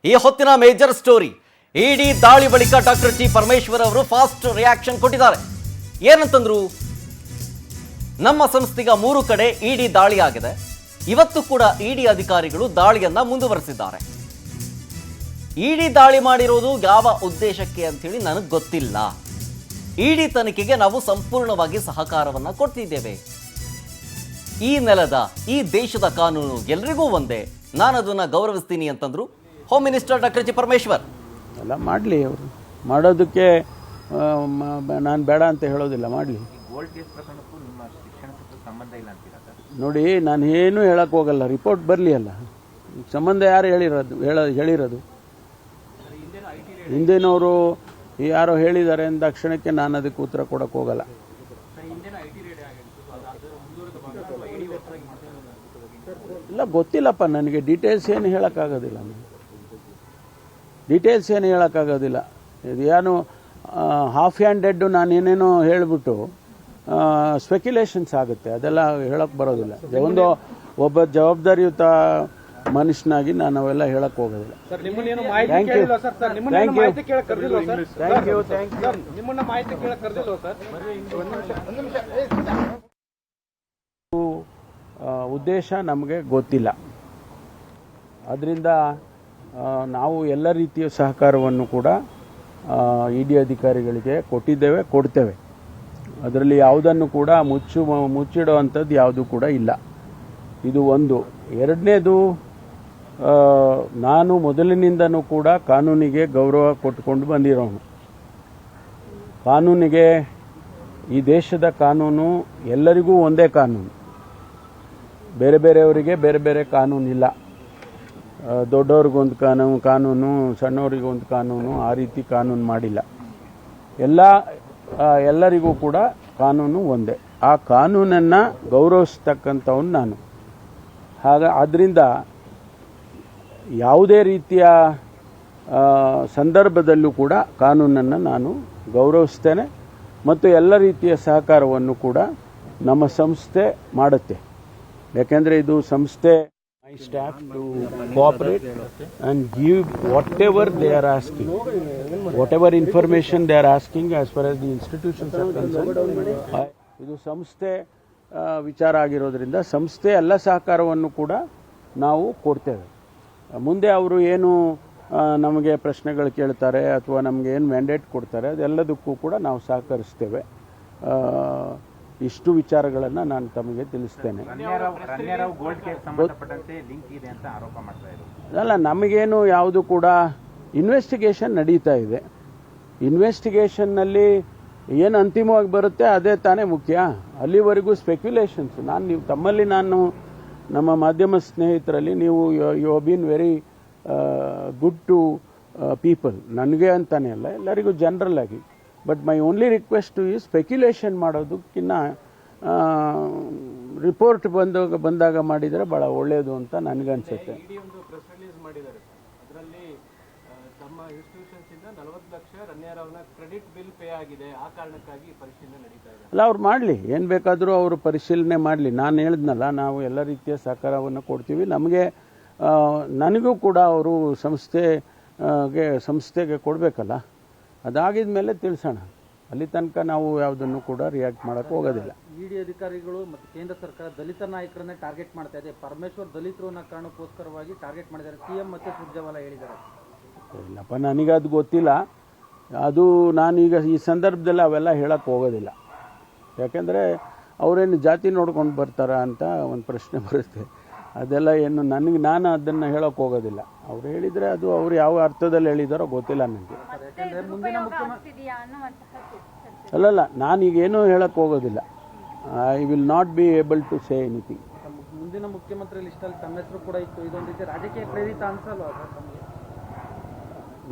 ಈ ಹೊತ್ತಿನ major story, ಇಡಿ ದಾಳಿ ಬಳಿಕ ಡಾಕ್ಟರ್ ಜಿ ಪರಮೇಶ್ವರ್ ಅವರು ಫಾಸ್ಟ್ ರಿಯಾಕ್ಷನ್ ಕೊಟ್ಟಿದ್ದಾರೆ. ಏನಂತಂದ್ರು, ನಮ್ಮ ಸಂಸ್ಥೆಗೆ 3 ಕಡೆ ಇಡಿ ದಾಳಿ ಆಗಿದೆ. ಇವತ್ತು ಕೂಡ ಇಡಿ ಅಧಿಕಾರಿಗಳು ದಾಳಿಯನ್ನ ಮುಂದುವರೆಸಿದ್ದಾರೆ. ಇಡಿ ದಾಳಿ ಮಾಡಿರೋದು ಯಾವ ಉದ್ದೇಶಕ್ಕೆ ಅಂತೇಳಿ ನನಗೆ ಗೊತ್ತಿಲ್ಲ. ಇಡಿ ತನಿಖೆಗೆ ನಾವು ಸಂಪೂರ್ಣವಾಗಿ ಸಹಕಾರವನ್ನ ಕೊಡ್ತಿದ್ದೇವೆ. ಈ ನೆಲದ, ಈ ದೇಶದ ಕಾನೂನು ಎಲ್ರಿಗೂ ಒಂದೇ, ನಾನು ಅದನ್ನ ಗೌರವಿಸ್ತೀನಿ ಅಂತಂದ್ರು home minister doctor G Parameshwar. ಎಲ್ಲ ಮಾಡಲಿ, ಅವರು ಮಾಡೋದಕ್ಕೆ ನಾನು ಬೇಡ ಅಂತ ಹೇಳೋದಿಲ್ಲ, ಮಾಡಲಿ. ನೋಡಿ, ನಾನು ಏನೂ ಹೇಳಕ್ಕೆ ಹೋಗಲ್ಲ, ರಿಪೋರ್ಟ್ ಬರಲಿ ಅಲ್ಲ. ಸಂಬಂಧ ಯಾರು ಹೇಳಿರೋದು ಹಿಂದಿನವರು ಯಾರೋ ಹೇಳಿದ್ದಾರೆ ಅಂದ ತಕ್ಷಣಕ್ಕೆ ನಾನು ಅದಕ್ಕೆ ಉತ್ತರ ಕೊಡಕ್ಕೆ ಹೋಗಲ್ಲ. ಇಲ್ಲ, ಗೊತ್ತಿಲ್ಲಪ್ಪ ನನಗೆ. ಡೀಟೇಲ್ಸ್ ಏನು ಹೇಳೋಕ್ಕಾಗೋದಿಲ್ಲ. ಇದು ಏನು ಹಾಫ್ ಹ್ಯಾಂಡೆಡ್ ನಾನೇನೇನೋ ಹೇಳಿಬಿಟ್ಟು ಸ್ಪೆಕ್ಯುಲೇಷನ್ಸ್ ಆಗುತ್ತೆ, ಅದೆಲ್ಲ ಹೇಳಕ್ಕೆ ಬರೋದಿಲ್ಲ. ಒಬ್ಬ ಜವಾಬ್ದಾರಿಯುತ ಮನುಷ್ಯನಾಗಿ ನಾನು ಅವೆಲ್ಲ ಹೇಳಕ್ಕೆ ಹೋಗೋದಿಲ್ಲ. ಉದ್ದೇಶ ನಮಗೆ ಗೊತ್ತಿಲ್ಲ. ಅದರಿಂದ ನಾವು ಎಲ್ಲ ರೀತಿಯ ಸಹಕಾರವನ್ನು ಕೂಡ ಇಡಿ ಅಧಿಕಾರಿಗಳಿಗೆ ಕೊಡ್ತೇವೆ. ಅದರಲ್ಲಿ ಯಾವುದನ್ನು ಕೂಡ ಮುಚ್ಚಿಡುವಂಥದ್ದು ಯಾವುದೂ ಕೂಡ ಇಲ್ಲ. ಇದು ಒಂದು. ಎರಡನೇದು, ನಾನು ಮೊದಲಿನಿಂದನೂ ಕೂಡ ಕಾನೂನಿಗೆ ಗೌರವ ಕೊಟ್ಟುಕೊಂಡು ಬಂದಿರೋನು. ಕಾನೂನಿಗೆ, ಈ ದೇಶದ ಕಾನೂನು ಎಲ್ಲರಿಗೂ ಒಂದೇ ಕಾನೂನು, ಬೇರೆ ಬೇರೆಯವರಿಗೆ ಬೇರೆ ಬೇರೆ ಕಾನೂನಿಲ್ಲ. ದೊಡ್ಡವ್ರಿಗೊಂದು ಕಾನೂನು, ಸಣ್ಣವರಿಗೊಂದು ಕಾನೂನು, ಆ ರೀತಿ ಕಾನೂನು ಮಾಡಿಲ್ಲ. ಎಲ್ಲರಿಗೂ ಕೂಡ ಕಾನೂನು ಒಂದೇ. ಆ ಕಾನೂನನ್ನು ಗೌರವಿಸ್ತಕ್ಕಂಥವನು ನಾನು. ಆದ್ದರಿಂದ ಯಾವುದೇ ರೀತಿಯ ಸಂದರ್ಭದಲ್ಲೂ ಕೂಡ ಕಾನೂನನ್ನು ನಾನು ಗೌರವಿಸ್ತೇನೆ ಮತ್ತು ಎಲ್ಲ ರೀತಿಯ ಸಹಕಾರವನ್ನು ಕೂಡ ನಮ್ಮ ಸಂಸ್ಥೆ ಮಾಡುತ್ತೆ. ಯಾಕೆಂದರೆ ಇದು ಸಂಸ್ಥೆ, my staff to cooperate and give whatever they are asking, whatever information they are asking as far as the institutions are concerned. ಇದು ಸಂಸ್ಥೆ ವಿಚಾರ ಆಗಿರೋದ್ರಿಂದ ಸಂಸ್ಥೆ ಎಲ್ಲ ಸಹಕಾರವನ್ನು ಕೂಡ ನಾವು ಕೊಡ್ತೇವೆ. ಮುಂದೆ ಅವರು ಏನು ನಮಗೆ ಪ್ರಶ್ನೆಗಳು ಕೇಳ್ತಾರೆ ಅಥವಾ ನಮಗೆ ಏನು ಮ್ಯಾಂಡೇಟ್ ಕೊಡ್ತಾರೆ ಅದೆಲ್ಲದಕ್ಕೂ ಕೂಡ ನಾವು ಸಹಕರಿಸ್ತೇವೆ. ಇಷ್ಟು ವಿಚಾರಗಳನ್ನು ನಾನು ತಮಗೆ ತಿಳಿಸ್ತೇನೆ. ಅಲ್ಲ, ನಮಗೇನು ಯಾವುದು ಕೂಡ ಇನ್ವೆಸ್ಟಿಗೇಷನ್ ನಡೀತಾ ಇದೆ. ಇನ್ವೆಸ್ಟಿಗೇಷನ್ನಲ್ಲಿ ಏನು ಅಂತಿಮವಾಗಿ ಬರುತ್ತೆ ಅದೇ ತಾನೇ ಮುಖ್ಯ. ಅಲ್ಲಿವರೆಗೂ ಸ್ಪೆಕ್ಯುಲೇಷನ್ಸ್. ನಾನು ನಮ್ಮ ಮಾಧ್ಯಮ ಸ್ನೇಹಿತರಲ್ಲಿ ನೀವು you have been very good to people, ನನಗೆ ಅಂತಾನೆ ಅಲ್ಲ, ಎಲ್ಲರಿಗೂ ಜನರಲ್ ಆಗಿ. But my only request is speculation ಮಾಡೋದಕ್ಕಿಂತ ರಿಪೋರ್ಟ್ ಬಂದಾಗ ಮಾಡಿದರೆ ಭಾಳ ಒಳ್ಳೆಯದು ಅಂತ ನನಗನ್ಸುತ್ತೆ. ಅಲ್ಲ, ಅವ್ರು ಮಾಡಲಿ, ಏನು ಬೇಕಾದರೂ ಅವರು ಪರಿಶೀಲನೆ ಮಾಡಲಿ. ನಾನು ಹೇಳಿದ್ನಲ್ಲ, ನಾವು ಎಲ್ಲ ರೀತಿಯ ಸಹಕಾರವನ್ನು ಕೊಡ್ತೀವಿ. ನನಗೂ ಕೂಡ ಅವರು ಸಂಸ್ಥೆಗೆ ಕೊಡಬೇಕಲ್ಲ. ಅದಾಗಿದ ಮೇಲೆ ತಿಳಿಸೋಣ. ಅಲ್ಲಿ ತನಕ ನಾವು ಯಾವುದನ್ನು ಕೂಡ ರಿಯಾಕ್ಟ್ ಮಾಡೋಕ್ಕೆ ಹೋಗೋದಿಲ್ಲ. ಇಡಿ ಅಧಿಕಾರಿಗಳು ಮತ್ತು ಕೇಂದ್ರ ಸರ್ಕಾರ ದಲಿತ ನಾಯಕರನ್ನೇ ಟಾರ್ಗೆಟ್ ಮಾಡ್ತಾ ಇದೆ. ಪರಮೇಶ್ವರ್ ದಲಿತರು ಅನ್ನೋ ಕಾರಣಕ್ಕೋಸ್ಕರವಾಗಿ ಟಾರ್ಗೆಟ್ ಮಾಡಿದ್ದಾರೆ, ಸಿಎಂ ಮತ್ತು ಸುರ್ಜೇವಾಲಾ ಹೇಳಿದ್ದಾರೆ. ಇಲ್ಲಪ್ಪ, ನನಗದು ಗೊತ್ತಿಲ್ಲ. ಅದು ನಾನೀಗ ಈ ಸಂದರ್ಭದಲ್ಲಿ ಅವೆಲ್ಲ ಹೇಳಕ್ಕೆ ಹೋಗೋದಿಲ್ಲ. ಯಾಕೆಂದರೆ ಅವರೇನು ಜಾತಿ ನೋಡ್ಕೊಂಡು ಬರ್ತಾರಾ ಅಂತ ಒಂದು ಪ್ರಶ್ನೆ ಬರುತ್ತೆ. ಅದೆಲ್ಲ ಏನು ನಾನು ಅದನ್ನು ಹೇಳೋಕ್ಕೆ ಹೋಗೋದಿಲ್ಲ. ಅವ್ರು ಹೇಳಿದರೆ ಅದು ಅವ್ರು ಯಾವ ಅರ್ಥದಲ್ಲಿ ಹೇಳಿದಾರೋ ಗೊತ್ತಿಲ್ಲ ನನಗೆ. ಅಲ್ಲಲ್ಲ, ನಾನೀಗೇನೂ ಹೇಳಕ್ಕೆ ಹೋಗೋದಿಲ್ಲ. I will not be able to say anything. ಮುಂದಿನ ಮುಖ್ಯಮಂತ್ರಿ ಲಿಸ್ಟಲ್ಲಿ ತಮ್ಮ ಹೆಸರು ಕೂಡ ಇತ್ತು. ಇದೊಂದು ರೀತಿ ರಾಜಕೀಯ ಪ್ರೇರಿತ ಅನ್ಸಲ್ವಾ ತಮಗೆ?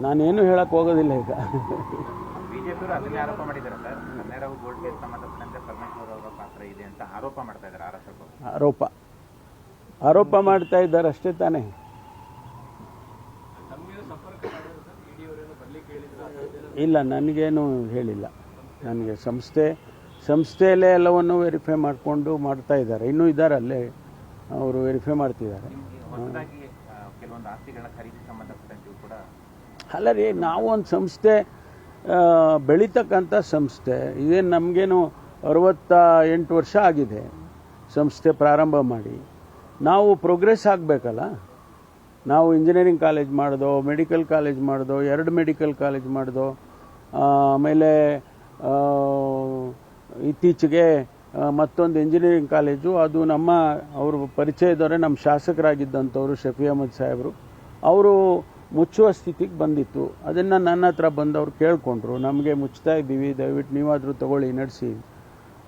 ನಾನೇನು ಹೇಳಕ್ಕೆ ಹೋಗೋದಿಲ್ಲ. ಈಗ ಬಿಜೆಪಿಯವರು ಅದನ್ನೇ ಆರೋಪ ಮಾಡಿದ್ದಾರೆ ಸರ್, ಕನ್ನೇರಾವ್ ಗೋಲ್ಡ್ ಕೇಸ್ ಸಂಬಂಧಪಟ್ಟಂತೆ ಪರಮೇಶ್ವರ್ ಅವರ ಪಾತ್ರ ಇದೆ ಅಂತ ಆರೋಪ ಮಾಡ್ತಾ ಇದ್ದಾರೆ. ಆರೋಪ ಮಾಡ್ತಾ ಇದ್ದಾರೆ ಅಷ್ಟೇ ತಾನೇ. ಇಲ್ಲ, ನನಗೇನು ಹೇಳಿಲ್ಲ. ನನಗೆ ಸಂಸ್ಥೆಯಲ್ಲೇ ಎಲ್ಲವನ್ನು ವೆರಿಫೈ ಮಾಡಿಕೊಂಡು ಮಾಡ್ತಾ ಇದ್ದಾರೆ. ಇನ್ನೂ ಇದ್ದಾರೆ ಅಲ್ಲೇ, ಅವರು ವೆರಿಫೈ ಮಾಡ್ತಿದ್ದಾರೆ. ಕೆಲವೊಂದು ಆಸ್ತಿಗಳ ಖರೀದಿ ಸಂಬಂಧಪಟ್ಟಂತೆ ಅಲ್ಲ ರೀ, ನಾವು ಒಂದು ಸಂಸ್ಥೆ ಬೆಳೀತಕ್ಕಂಥ ಸಂಸ್ಥೆ. ಇದೇನು ನಮಗೇನು 68 ವರ್ಷ ಆಗಿದೆ ಸಂಸ್ಥೆ ಪ್ರಾರಂಭ ಮಾಡಿ. ನಾವು ಪ್ರೋಗ್ರೆಸ್ ಆಗಬೇಕಲ್ಲ. ನಾವು ಇಂಜಿನಿಯರಿಂಗ್ ಕಾಲೇಜ್ ಮಾಡ್ದೋ, ಮೆಡಿಕಲ್ ಕಾಲೇಜ್ ಮಾಡ್ದೋ, 2 ಮೆಡಿಕಲ್ ಕಾಲೇಜ್ ಮಾಡ್ದೋ, ಆಮೇಲೆ ಇತ್ತೀಚೆಗೆ ಮತ್ತೊಂದು ಇಂಜಿನಿಯರಿಂಗ್ ಕಾಲೇಜು, ಅದು ನಮ್ಮ ಅವರು ಪರಿಚಯದವರೇ, ನಮ್ಮ ಶಾಸಕರಾಗಿದ್ದಂಥವರು ಶಫಿ ಅಹಮದ್ ಸಾಹೇಬರು, ಅವರು ಮುಚ್ಚುವ ಸ್ಥಿತಿಗೆ ಬಂದಿತ್ತು. ಅದನ್ನು ನನ್ನ ಹತ್ರ ಬಂದವರು ಕೇಳಿಕೊಂಡ್ರು, ನಮಗೆ ಮುಚ್ತಾ ಇದ್ದೀವಿ, ದಯವಿಟ್ಟು ನೀವಾದರೂ ತೊಗೊಳ್ಳಿ, ನಡೆಸಿ.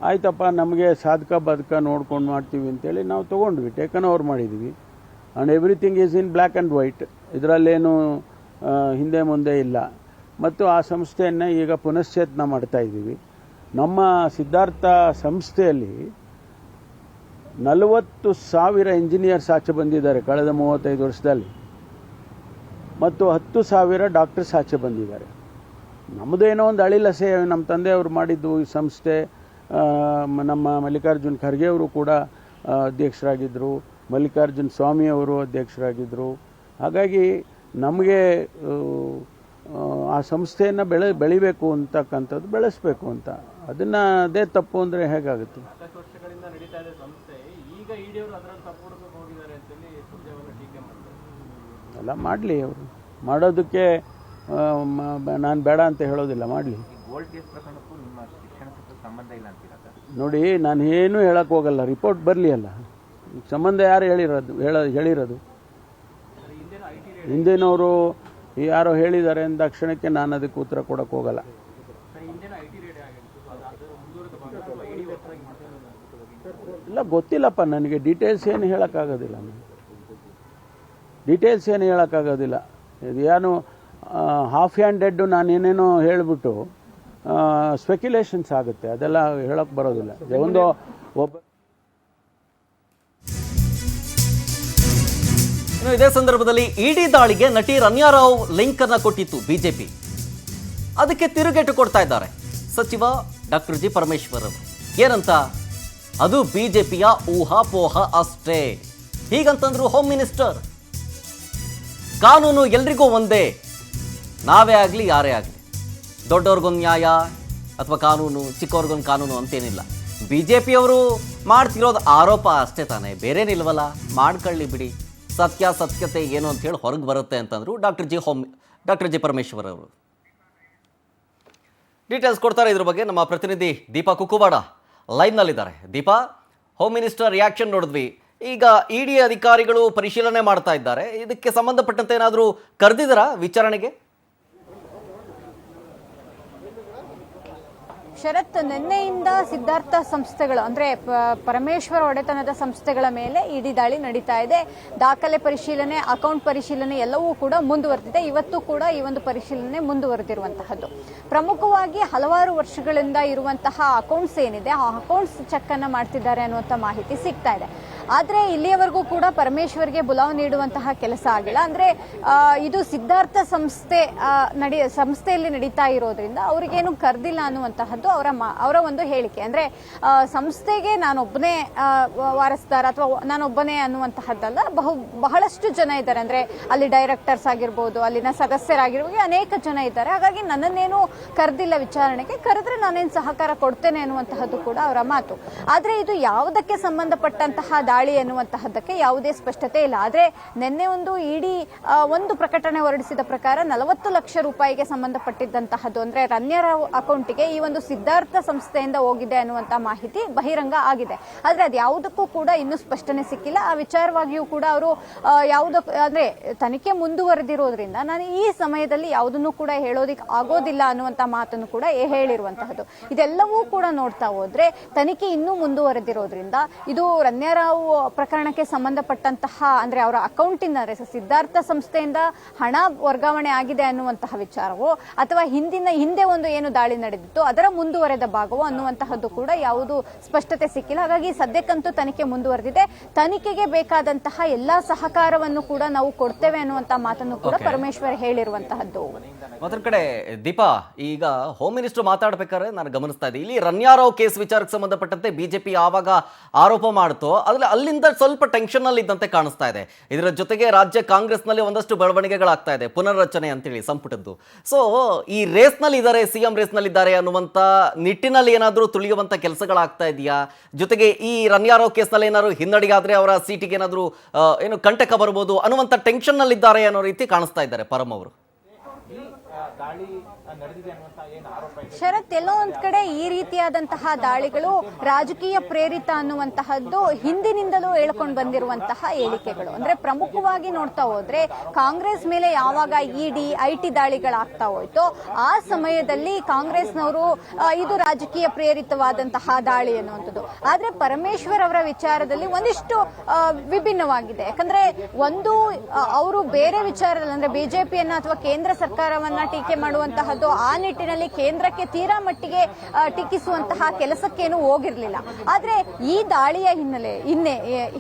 ಆಯ್ತಪ್ಪ, ನಮಗೆ ಸಾಧಕ ಬಾಧಕ ನೋಡ್ಕೊಂಡು ಮಾಡ್ತೀವಿ ಅಂತೇಳಿ ನಾವು ತೊಗೊಂಡ್ವಿ, ಟೇಕನ್ ಓವರ್ ಮಾಡಿದ್ದೀವಿ. And everything is in black and white, ಇದರಲ್ಲೇನು ಹಿಂದೆ ಮುಂದೆ ಇಲ್ಲ. ಮತ್ತು ಆ ಸಂಸ್ಥೆಯನ್ನು ಈಗ ಪುನಶ್ಚೇತನ ಮಾಡ್ತಾ ಇದ್ದೀವಿ. ನಮ್ಮ ಸಿದ್ಧಾರ್ಥ ಸಂಸ್ಥೆಯಲ್ಲಿ 40,000 ಇಂಜಿನಿಯರ್ಸ್ ಆಚೆ ಬಂದಿದ್ದಾರೆ ಕಳೆದ 35 ವರ್ಷದಲ್ಲಿ, ಮತ್ತು 10,000 ಡಾಕ್ಟರ್ಸ್ ಆಚೆ ಬಂದಿದ್ದಾರೆ. ನಮ್ಮದೇನೋ ಒಂದು ಅಳಿಲಸೆ, ನಮ್ಮ ತಂದೆಯವರು ಮಾಡಿದ್ದು ಈ ಸಂಸ್ಥೆ. ನಮ್ಮ ಮಲ್ಲಿಕಾರ್ಜುನ್ ಖರ್ಗೆ ಅವರು ಕೂಡ ಅಧ್ಯಕ್ಷರಾಗಿದ್ದರು, ಮಲ್ಲಿಕಾರ್ಜುನ್ ಸ್ವಾಮಿಯವರು ಅಧ್ಯಕ್ಷರಾಗಿದ್ದರು. ಹಾಗಾಗಿ ನಮಗೆ ಆ ಸಂಸ್ಥೆಯನ್ನು ಬೆಳಿಬೇಕು ಅಂತಕ್ಕಂಥದ್ದು, ಬೆಳೆಸಬೇಕು ಅಂತ. ಅದನ್ನು ಅದೇ ತಪ್ಪು ಅಂದರೆ ಹೇಗಾಗುತ್ತೆ? ವರ್ಷಗಳಿಂದ ನಡೀತಾ ಇದೆ ಸಂಸ್ಥೆ, ಈಗ ಇಡಿಯವರು ಅದರಲ್ಲಿ ತಪ್ಪು ಹೋಗಿದ್ದಾರೆ ಅಂತೇಳಿ ಸುದ್ದಿಯವರು ಟೀಕೆ ಮಾಡ್ತಾರೆ. ಎಲ್ಲ ಮಾಡಲಿ, ಅವರು ಮಾಡೋದಕ್ಕೆ ನಾನು ಬೇಡ ಅಂತ ಹೇಳೋದಿಲ್ಲ, ಮಾಡಲಿ. ಗೋಲ್ಡ್ ಕೇಸ್ ಪ್ರಕರಣಕ್ಕೂ ನಿಮ್ಮ ಶಿಕ್ಷಣಕ್ಕೂ ಸಂಬಂಧ ಇಲ್ಲ ಅಂತೀರಾ ಸರ್? ನೋಡಿ, ನಾನು ಏನೂ ಹೇಳಕ್ಕೆ ಹೋಗಲ್ಲ, ರಿಪೋರ್ಟ್ ಬರಲಿ ಅಲ್ಲ. ಸಂಬಂಧ ಯಾರು ಹೇಳಿರೋದು? ಹಿಂದಿನವರು ಯಾರೋ ಹೇಳಿದ್ದಾರೆ ಅಂದ ತಕ್ಷಣಕ್ಕೆ ನಾನು ಅದಕ್ಕೆ ಉತ್ತರ ಕೊಡೋಕ್ಕೆ ಹೋಗಲ್ಲ. ಇಲ್ಲ, ಗೊತ್ತಿಲ್ಲಪ್ಪ ನನಗೆ, ಡೀಟೇಲ್ಸ್ ಏನು ಹೇಳೋಕ್ಕಾಗೋದಿಲ್ಲ. ಇದು ಏನು ಹಾಫ್ ಹ್ಯಾಂಡೆಡ್ ನಾನೇನೇನೋ ಹೇಳಿಬಿಟ್ಟು ಸ್ಪೆಕ್ಯುಲೇಷನ್ಸ್ ಆಗುತ್ತೆ, ಅದೆಲ್ಲ ಹೇಳೋಕ್ಕೆ ಬರೋದಿಲ್ಲ. ಒಬ್ಬ ಇನ್ನು ಇದೇ ಸಂದರ್ಭದಲ್ಲಿ ಇಡಿ ದಾಳಿಗೆ ನಟಿ ರಮ್ಯಾ ರಾವ್ ಲಿಂಕ್ ಅನ್ನ ಕೊಟ್ಟಿತ್ತು ಬಿಜೆಪಿ. ಅದಕ್ಕೆ ತಿರುಗೇಟು ಕೊಡ್ತಾ ಇದ್ದಾರೆ ಸಚಿವ ಡಾಕ್ಟರ್ ಜಿ ಪರಮೇಶ್ವರ್ ಅವರು. ಏನಂತ? ಅದು ಬಿಜೆಪಿಯ ಊಹಾಪೋಹ ಅಷ್ಟೇ, ಹೀಗಂತಂದ್ರು ಹೋಮ್ ಮಿನಿಸ್ಟರ್. ಕಾನೂನು ಎಲ್ರಿಗೂ ಒಂದೇ, ನಾವೇ ಆಗಲಿ ಯಾರೇ ಆಗಲಿ, ದೊಡ್ಡವ್ರಿಗೊಂದು ನ್ಯಾಯ ಅಥವಾ ಕಾನೂನು, ಚಿಕ್ಕವ್ರಿಗೊಂದು ಕಾನೂನು ಅಂತೇನಿಲ್ಲ. ಬಿಜೆಪಿಯವರು ಮಾಡ್ತಿರೋದು ಆರೋಪ ಅಷ್ಟೇ ತಾನೇ, ಬೇರೇನಿಲ್ವಲ್ಲ, ಮಾಡ್ಕೊಳ್ಳಿ ಬಿಡಿ. ಸತ್ಯತೆ ಏನು ಅಂತ ಹೇಳಿ ಹೊರಗೆ ಬರುತ್ತೆ ಅಂತಂದ್ರು ಡಾಕ್ಟರ್ ಜಿ ಪರಮೇಶ್ವರ್ ಅವರು. ಡೀಟೇಲ್ಸ್ ಕೊಡ್ತಾರೆ ಇದ್ರ ಬಗ್ಗೆ ನಮ್ಮ ಪ್ರತಿನಿಧಿ ದೀಪಾ ಕುಕ್ಕುವಾಡ ಲೈವ್ನಲ್ಲಿದ್ದಾರೆ. ದೀಪಾ, ಹೋಮ್ ಮಿನಿಸ್ಟರ್ ರಿಯಾಕ್ಷನ್ ನೋಡಿದ್ವಿ, ಈಗ ಇಡಿ ಅಧಿಕಾರಿಗಳು ಪರಿಶೀಲನೆ ಮಾಡ್ತಾ ಇದ್ದಾರೆ. ಇದಕ್ಕೆ ಸಂಬಂಧಪಟ್ಟಂತೆ ಏನಾದರೂ ಕರೆದಿದ್ದಾರಾ ವಿಚಾರಣೆಗೆ? ಶರತ್, ನಿನ್ನೆಯಿಂದ ಸಿದ್ಧಾರ್ಥ ಸಂಸ್ಥೆಗಳು ಅಂದ್ರೆ ಪರಮೇಶ್ವರ್ ಒಡೆತನದ ಸಂಸ್ಥೆಗಳ ಮೇಲೆ ಇಡಿ ದಾಳಿ ನಡೀತಾ ಇದೆ. ದಾಖಲೆ ಪರಿಶೀಲನೆ, ಅಕೌಂಟ್ ಪರಿಶೀಲನೆ ಎಲ್ಲವೂ ಕೂಡ ಮುಂದುವರೆದಿದೆ. ಇವತ್ತು ಕೂಡ ಈ ಒಂದು ಪರಿಶೀಲನೆ ಮುಂದುವರೆದಿರುವಂತಹದ್ದು. ಪ್ರಮುಖವಾಗಿ ಹಲವಾರು ವರ್ಷಗಳಿಂದ ಇರುವಂತಹ ಅಕೌಂಟ್ಸ್ ಏನಿದೆ, ಆ ಅಕೌಂಟ್ಸ್ ಚೆಕ್ ಅನ್ನ ಮಾಡ್ತಿದ್ದಾರೆ ಅನ್ನುವಂಥ ಮಾಹಿತಿ ಸಿಗ್ತಾ ಇದೆ. ಆದ್ರೆ ಇಲ್ಲಿಯವರೆಗೂ ಕೂಡ ಪರಮೇಶ್ವರ್ಗೆ ಬುಲಾವ್ ನೀಡುವಂತಹ ಕೆಲಸ ಆಗಿಲ್ಲ. ಅಂದ್ರೆ ಇದು ಸಿದ್ಧಾರ್ಥ ಸಂಸ್ಥೆಯಲ್ಲಿ ನಡೀತಾ ಇರೋದ್ರಿಂದ ಅವರಿಗೇನು ಕರೆದಿಲ್ಲ ಅನ್ನುವಂತಹದ್ದು ಅವರ ಒಂದು ಹೇಳಿಕೆ. ಅಂದ್ರೆ ಸಂಸ್ಥೆಗೆ ನಾನೊಬ್ಬನೇ ವಾರಸ್ದಾರ ಅಥವಾ ನಾನೊಬ್ಬನೇ ಅನ್ನುವಂತಹದ್ದಲ್ಲ, ಬಹಳಷ್ಟು ಜನ ಇದ್ದಾರೆ. ಅಂದ್ರೆ ಅಲ್ಲಿ ಡೈರೆಕ್ಟರ್ಸ್ ಆಗಿರ್ಬೋದು, ಅಲ್ಲಿನ ಸದಸ್ಯರಾಗಿರ್ಬೋದು, ಅನೇಕ ಜನ ಇದ್ದಾರೆ. ಹಾಗಾಗಿ ನನ್ನನ್ನೇನು ಕರೆದಿಲ್ಲ ವಿಚಾರಣೆಗೆ, ಕರೆದ್ರೆ ನಾನೇನು ಸಹಕಾರ ಕೊಡ್ತೇನೆ ಅನ್ನುವಂತಹದ್ದು ಕೂಡ ಅವರ ಮಾತು. ಆದ್ರೆ ಇದು ಯಾವುದಕ್ಕೆ ಸಂಬಂಧಪಟ್ಟಂತಹ ದಾಳಿ ಎನ್ನುವಂತಹದ್ದಕ್ಕೆ ಯಾವುದೇ ಸ್ಪಷ್ಟತೆ ಇಲ್ಲ. ಆದ್ರೆ ನಿನ್ನೆ ಒಂದು ಇಡಿ ಒಂದು ಪ್ರಕಟಣೆ ಹೊರಡಿಸಿದ ಪ್ರಕಾರ 40 ಲಕ್ಷ ರೂಪಾಯಿಗೆ ಸಂಬಂಧಪಟ್ಟಿದ್ದಂತಹದ್ದು, ಅಂದ್ರೆ ರಮ್ಯಾ ರಾವ್ ಅಕೌಂಟ್ಗೆ ಈ ಒಂದು ಸಿದ್ಧಾರ್ಥ ಸಂಸ್ಥೆಯಿಂದ ಹೋಗಿದೆ ಅನ್ನುವಂತ ಮಾಹಿತಿ ಬಹಿರಂಗ ಆಗಿದೆ. ಆದ್ರೆ ಅದು ಯಾವುದಕ್ಕೂ ಕೂಡ ಇನ್ನೂ ಸ್ಪಷ್ಟನೆ ಸಿಕ್ಕಿಲ್ಲ. ಆ ವಿಚಾರವಾಗಿಯೂ ಕೂಡ ಅವರು ಅಂದ್ರೆ ತನಿಖೆ ಮುಂದುವರೆದಿರೋದ್ರಿಂದ ನಾನು ಈ ಸಮಯದಲ್ಲಿ ಯಾವುದನ್ನು ಕೂಡ ಹೇಳೋದಿಕ್ ಆಗೋದಿಲ್ಲ ಅನ್ನುವಂತ ಮಾತನ್ನು ಕೂಡ ಹೇಳಿರುವಂತಹದ್ದು. ಇದೆಲ್ಲವೂ ಕೂಡ ನೋಡ್ತಾ ಹೋದ್ರೆ ತನಿಖೆ ಇನ್ನೂ ಮುಂದುವರೆದಿರೋದ್ರಿಂದ ಇದು ರಮ್ಯಾ ರಾವ್ ಪ್ರಕರಣಕ್ಕೆ ಸಂಬಂಧಪಟ್ಟಂತಹ ಅಂದ್ರೆ ಅವರ ಅಕೌಂಟಿಂದ ಸಿದ್ಧಾರ್ಥ ಸಂಸ್ಥೆಯಿಂದ ಹಣ ವರ್ಗಾವಣೆ ಆಗಿದೆ ಅನ್ನುವಂತಹ ವಿಚಾರವೋ ಅಥವಾ ಹಿಂದೆ ಒಂದು ಏನು ದಾಳಿ ನಡೆದಿತ್ತು ಅದರ ಮುಂದುವರೆದ ಭಾಗವೋ ಅನ್ನುವಂತಹದ್ದು ಕೂಡ ಯಾವುದು ಸ್ಪಷ್ಟತೆ ಸಿಕ್ಕಿಲ್ಲ. ಹಾಗಾಗಿ ಸದ್ಯಕ್ಕಂತೂ ತನಿಖೆ ಮುಂದುವರೆದಿದೆ. ತನಿಖೆಗೆ ಬೇಕಾದಂತಹ ಎಲ್ಲಾ ಸಹಕಾರವನ್ನು ಕೂಡ ನಾವು ಕೊಡ್ತೇವೆ ಅನ್ನುವಂತಹ ಮಾತನ್ನು ಕೂಡ ಪರಮೇಶ್ವರ್ ಹೇಳಿರುವಂತಹದ್ದು. ಮತ್ತೊಂದು ಕಡೆ ದೀಪಾ, ಈಗ ಹೋಮ್ ಮಿನಿಸ್ಟರ್ ಮಾತಾಡ್ಬೇಕಾದ್ರೆ ನಾನು ಗಮನಿಸ್ತಾ ಇದ್ದೆ, ಇಲ್ಲಿ ರಮ್ಯಾ ರಾವ್ ಕೇಸ್ ವಿಚಾರಕ್ಕೆ ಸಂಬಂಧಪಟ್ಟಂತೆ ಬಿಜೆಪಿ ಯಾವಾಗ ಆರೋಪ ಮಾಡ್ತೋ ಅಲ್ಲಿಂದ ಸ್ವಲ್ಪ ಟೆನ್ಷನ್ ಅಲ್ಲಿ ಇದ್ದಂತೆ ಕಾಣಿಸ್ತಾ ಇದೆ. ಇದರ ಜೊತೆಗೆ ರಾಜ್ಯ ಕಾಂಗ್ರೆಸ್ನಲ್ಲಿ ಒಂದಷ್ಟು ಬೆಳವಣಿಗೆಗಳಾಗ್ತಾ ಇದೆ, ಪುನರ್ರಚನೆ ಅಂತೇಳಿ ಸಂಪುಟದ್ದು. ಸೊ ಈ ರೇಸ್ನಲ್ಲಿ ಇದ್ದಾರೆ, ಸಿಎಂ ರೇಸ್ನಲ್ಲಿ ಇದ್ದಾರೆ ಅನ್ನುವಂಥ ನಿಟ್ಟಿನಲ್ಲಿ ಏನಾದರೂ ತುಳಿಯುವಂಥ ಕೆಲಸಗಳಾಗ್ತಾ ಇದೆಯಾ? ಜೊತೆಗೆ ಈ ರನ್ಯಾರಾವ್ ಕೇಸ್ನಲ್ಲಿ ಏನಾದ್ರು ಹಿನ್ನಡೆಯಾದ್ರೆ ಅವರ ಸೀಟಿಗೆ ಏನಾದರೂ ಏನು ಕಂಟಕ ಬರ್ಬೋದು ಅನ್ನುವಂಥ ಟೆನ್ಷನ್ನಲ್ಲಿದ್ದಾರೆ ಅನ್ನೋ ರೀತಿ ಕಾಣಿಸ್ತಾ ಇದ್ದಾರೆ ಪರಂ ಅವರು. ದಾಳಿ ನಡೆದಿದೆ ಅನ್ನುವಂತ ಏನು ಆರೋಪ ಇದೆ ಶರತ್, ಎಲ್ಲೋ ಒಂದ್ ಕಡೆ ಈ ರೀತಿಯಾದಂತಹ ದಾಳಿಗಳು ರಾಜಕೀಯ ಪ್ರೇರಿತ ಅನ್ನುವಂತಹದ್ದು ಹಿಂದಿನಿಂದಲೂ ಹೇಳ್ಕೊಂಡು ಬಂದಿರುವಂತಹ ಹೇಳಿಕೆಗಳು. ಅಂದ್ರೆ ಪ್ರಮುಖವಾಗಿ ನೋಡ್ತಾ ಹೋದ್ರೆ ಕಾಂಗ್ರೆಸ್ ಮೇಲೆ ಯಾವಾಗ ಇಡಿ ಐಟಿ ದಾಳಿಗಳಾಗ್ತಾ ಹೋಯ್ತೋ ಆ ಸಮಯದಲ್ಲಿ ಕಾಂಗ್ರೆಸ್ನವರು ಇದು ರಾಜಕೀಯ ಪ್ರೇರಿತವಾದಂತಹ ದಾಳಿ ಅನ್ನುವಂಥದ್ದು. ಆದ್ರೆ ಪರಮೇಶ್ವರ್ ಅವರ ವಿಚಾರದಲ್ಲಿ ಒಂದಿಷ್ಟು ವಿಭಿನ್ನವಾಗಿದೆ. ಯಾಕಂದ್ರೆ ಒಂದು ಅವರು ಬೇರೆ ವಿಚಾರದಲ್ಲಿ ಅಂದ್ರೆ ಬಿಜೆಪಿಯನ್ನ ಅಥವಾ ಕೇಂದ್ರ ಸರ್ಕಾರವನ್ನ ಟೀಕೆ ಮಾಡುವಂತಹದ್ದು, ಆ ನಿಟ್ಟಿನಲ್ಲಿ ಕೇಂದ್ರಕ್ಕೆ ತೀರಾ ಮಟ್ಟಿಗೆ ಟೀಕಿಸುವಂತಹ ಕೆಲಸಕ್ಕೇನು ಹೋಗಿರ್ಲಿಲ್ಲ. ಆದ್ರೆ ಈ ದಾಳಿಯ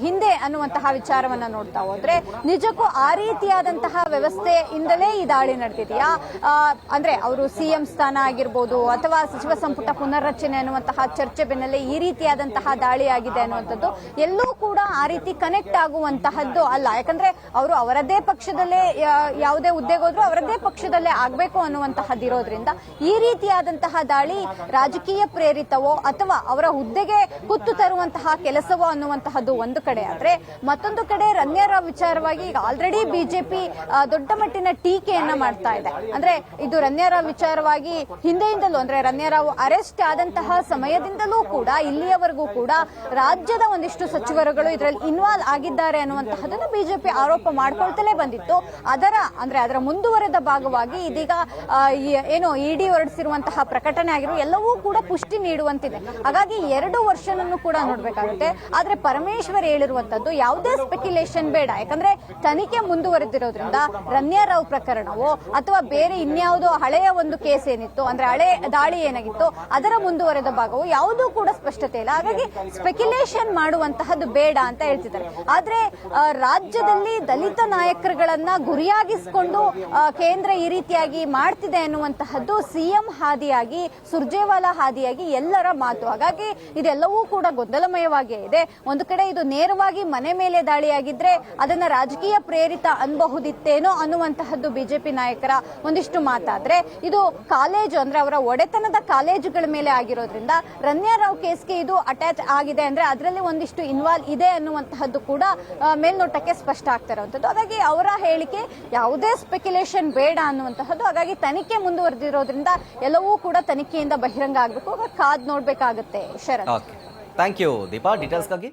ಹಿಂದೆ ಅನ್ನುವಂತಹ ವಿಚಾರವನ್ನ ನೋಡ್ತಾ ಹೋದ್ರೆ ನಿಜಕ್ಕೂ ಆ ರೀತಿಯಾದಂತಹ ವ್ಯವಸ್ಥೆಯಿಂದಲೇ ಈ ದಾಳಿ ನಡೆದಿದೆಯಾ? ಅಂದ್ರೆ ಅವರು ಸಿಎಂ ಸ್ಥಾನ ಆಗಿರ್ಬೋದು ಅಥವಾ ಸಚಿವ ಸಂಪುಟ ಪುನರ್ರಚನೆ ಅನ್ನುವಂತಹ ಚರ್ಚೆ ಬೆನ್ನಲ್ಲೇ ಈ ರೀತಿಯಾದಂತಹ ದಾಳಿ ಆಗಿದೆ ಅನ್ನುವಂಥದ್ದು ಎಲ್ಲೂ ಕೂಡ ಆ ರೀತಿ ಕನೆಕ್ಟ್ ಆಗುವಂತಹದ್ದು ಅಲ್ಲ. ಯಾಕಂದ್ರೆ ಅವರು ಅವರದ್ದೇ ಪಕ್ಷದಲ್ಲೇ ಯಾವುದೇ ಹುದ್ದೆಗೆ ಹೋದ್ರು ಅವರದ್ದೇ ಪಕ್ಷದಲ್ಲೇ ಆಗ್ಬೇಕು ಅನ್ನುವಂತಹದ್ದು ಇರೋದ್ರಿಂದ ಈ ರೀತಿಯಾದಂತಹ ದಾಳಿ ರಾಜಕೀಯ ಪ್ರೇರಿತವೋ ಅಥವಾ ಅವರ ಹುದ್ದೆಗೆ ಕುತ್ತು ತರುವಂತಹ ಕೆಲಸವೋ ಅನ್ನುವಂತಹದ್ದು ಒಂದು ಕಡೆ ಆದ್ರೆ, ಮತ್ತೊಂದು ಕಡೆ ರನ್ಯಾರಾವ್ ವಿಚಾರವಾಗಿ ಈಗ ಆಲ್ರೆಡಿ ಬಿಜೆಪಿ ದೊಡ್ಡ ಮಟ್ಟಿನ ಟೀಕೆಯನ್ನ ಮಾಡ್ತಾ ಇದೆ. ಅಂದ್ರೆ ಇದು ರನ್ಯಾರಾವ್ ವಿಚಾರವಾಗಿ ಹಿಂದೆಯಿಂದಲೂ ಅಂದ್ರೆ ರನ್ಯಾರಾವ್ ಅರೆಸ್ಟ್ ಆದಂತಹ ಸಮಯದಿಂದಲೂ ಕೂಡ ಇಲ್ಲಿಯವರೆಗೂ ಕೂಡ ರಾಜ್ಯದ ಒಂದಿಷ್ಟು ಸಚಿವರುಗಳು ಇದರಲ್ಲಿ ಇನ್ವಾಲ್ವ್ ಆಗಿದ್ದಾರೆ ಅನ್ನುವಂತಹದನ್ನು ಬಿಜೆಪಿ ಆರೋಪ ಮಾಡ್ಕೊಳ್ತಲೇ ಬಂದಿತ್ತು. ಅದರ ಮುಂದುವರೆದ ಭಾಗವಾಗಿ ಇದೀಗ ಏನು ಇಡಿ ಹೊರಡಿಸಿರುವಂತಹ ಪ್ರಕಟಣೆ ಆಗಿರೋ ಎಲ್ಲವೂ ಕೂಡ ಪುಷ್ಟಿ ನೀಡುವಂತಿದೆ. ಹಾಗಾಗಿ 2 ವರ್ಷನೂ ಕೂಡ ನೋಡ್ಬೇಕಾಗುತ್ತೆ. ಆದ್ರೆ ಪರಮೇಶ್ವರ್ ಹೇಳಿರುವಂತದ್ದು ಯಾವುದೇ ಸ್ಪೆಕ್ಯುಲೇಷನ್ ಬೇಡ, ಯಾಕಂದ್ರೆ ತನಿಖೆ ಮುಂದುವರೆದಿರೋದ್ರಿಂದ ರನ್ಯಾರಾವ್ ಪ್ರಕರಣವೋ ಅಥವಾ ಬೇರೆ ಇನ್ಯಾವುದೋ ಹಳೆಯ ಒಂದು ಕೇಸ್ ಏನಿತ್ತು ಅಂದ್ರೆ ಹಳೆ ದಾಳಿ ಏನಾಗಿತ್ತು ಅದರ ಮುಂದುವರೆದ ಭಾಗವು ಯಾವುದೂ ಕೂಡ ಸ್ಪಷ್ಟತೆ ಇಲ್ಲ. ಹಾಗಾಗಿ ಸ್ಪೆಕ್ಯುಲೇಷನ್ ಮಾಡುವಂತಹದ್ದು ಬೇಡ ಅಂತ ಹೇಳ್ತಿದ್ದಾರೆ. ಆದ್ರೆ ರಾಜ್ಯದಲ್ಲಿ ದಲಿತ ನಾಯಕರುಗಳನ್ನ ಗುರಿಯಾಗಿಸಿಕೊಂಡು ಕೇಂದ್ರ ಈ ರೀತಿಯಾಗಿ ಮಾಡ್ತಿದೆ ಅನ್ನುವಂತಹದ್ದು ಸಿಎಂ ಹಾದಿಯಾಗಿ ಸುರ್ಜೇವಾಲಾ ಹಾದಿಯಾಗಿ ಎಲ್ಲರ ಮಾತು. ಹಾಗಾಗಿ ಇದೆಲ್ಲವೂ ಕೂಡ ಗೊಂದಲಮಯವಾಗೇ ಇದೆ. ಒಂದು ಕಡೆ ಇದು ನೇರವಾಗಿ ಮನೆ ಮೇಲೆ ದಾಳಿಯಾಗಿದ್ರೆ ಅದನ್ನ ರಾಜಕೀಯ ಪ್ರೇರಿತ ಅನ್ಬಹುದಿತ್ತೇನೋ ಅನ್ನುವಂತಹದ್ದು ಬಿಜೆಪಿ ನಾಯಕರ ಒಂದಿಷ್ಟು ಮಾತಾದ್ರೆ, ಇದು ಕಾಲೇಜು ಅಂದ್ರೆ ಅವರ ಒಡೆತನದ ಕಾಲೇಜುಗಳ ಮೇಲೆ ಆಗಿರೋದ್ರಿಂದ ರನ್ಯಾರಾವ್ ಕೇಸ್ಗೆ ಇದು ಅಟ್ಯಾಚ್ ಆಗಿದೆ ಅಂದ್ರೆ ಅದರಲ್ಲಿ ಒಂದಿಷ್ಟು ಇನ್ವಾಲ್ವ್ ಇದೆ ಅನ್ನುವಂತಹದ್ದು ಕೂಡ ಮೇಲ್ನೋಟಕ್ಕೆ ಸ್ಪಷ್ಟ ಆಗ್ತಾ ಇರುವಂತದ್ದು. ಹಾಗಾಗಿ ಅವರ ಹೇಳಿಕೆ ಯಾವುದೇ ಸ್ಪೆಕ್ಯುಲೇಷನ್ ಬೇಡ ಅನ್ನುವಂತಹದ್ದು. ಹಾಗಾಗಿ ತನಿಖೆ ಮುಂದುವರೆದಿರೋದ್ರಿಂದ ಎಲ್ಲವೂ ಕೂಡ ತನಿಖೆಯಿಂದ ಬಹಿರಂಗ ಆಗಬೇಕು. ಕಾದ್ ನೋಡ್ಬೇಕಾಗುತ್ತೆ ಶರತ್. Thank you Deepa ಡೀಟೇಲ್ಸ್ಗಾಗಿ.